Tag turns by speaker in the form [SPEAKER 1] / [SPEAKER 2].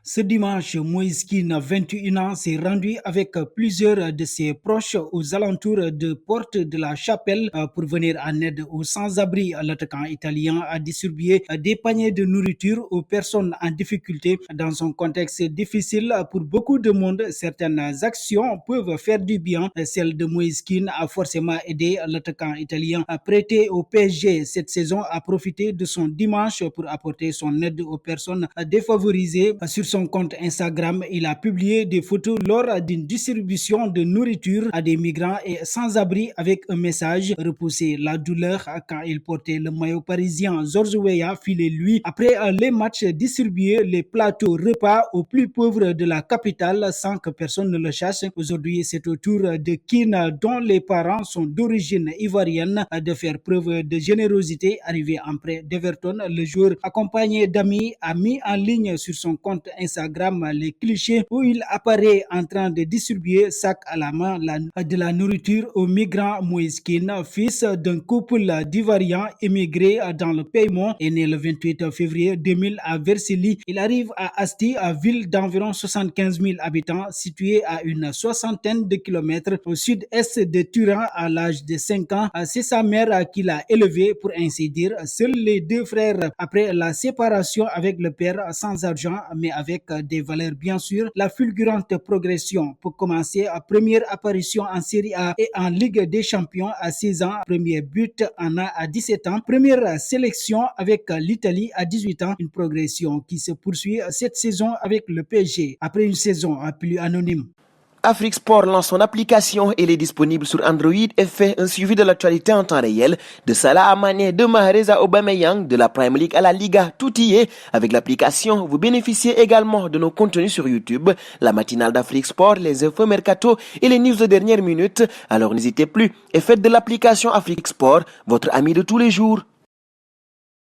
[SPEAKER 1] Ce dimanche, Moïse Kean, 21 ans, s'est rendu avec plusieurs de ses proches aux alentours de Porte de la Chapelle pour venir en aide aux sans-abri. L'attaquant italien a distribué des paniers de nourriture aux personnes en difficulté. Dans un contexte difficile pour beaucoup de monde, certaines actions peuvent faire du bien. Celle de Moïse Kean a forcément aidé l'attaquant italien à prêter au PSG cette saison, a profité de son dimanche pour apporter son aide aux personnes défavorisées. Sur son compte Instagram, il a publié des photos lors d'une distribution de nourriture à des migrants et sans-abri avec un message: repousser la douleur. Quand il portait le maillot parisien, Georges Weah filait lui après les matchs distribuer les plateaux repas aux plus pauvres de la capitale sans que personne ne le cherche. Aujourd'hui, c'est au tour de Kean, dont les parents sont d'origine ivoirienne, de faire preuve de générosité. Arrivé en prêt d'Everton, le joueur accompagné d'amis a mis en ligne sur son compte Instagram les clichés où il apparaît en train de distribuer sac à la main de la nourriture aux migrants. Moïse Kean, fils d'un couple d'Ivoiriens émigrés dans le Piémont, est né le 28 février 2000 à Versailles. Il arrive à Asti, ville d'environ 75 000 habitants, située à une soixantaine de kilomètres au sud-est de Turin. À l'âge de 5 ans, c'est sa mère qui l'a élevé, pour ainsi dire. Seuls les deux frères, après la séparation avec le père, sans argent mais avec des valeurs bien sûr. La fulgurante progression pour commencer, première apparition en Série A et en Ligue des Champions à 6 ans, premier but en A à 17 ans, première sélection avec l'Italie à 18 ans, une progression qui se poursuit cette saison avec le PSG après une saison plus anonyme.
[SPEAKER 2] Afrique Sport lance son application. Elle est disponible sur Android et fait un suivi de l'actualité en temps réel. De Salah à Mané, de Mahrez à Aubameyang, de la Premier League à la Liga, tout y est. Avec l'application, vous bénéficiez également de nos contenus sur YouTube, la matinale d'Afrique Sport, les infos mercato et les news de dernière minute. Alors n'hésitez plus et faites de l'application Afrique Sport votre ami de tous les jours.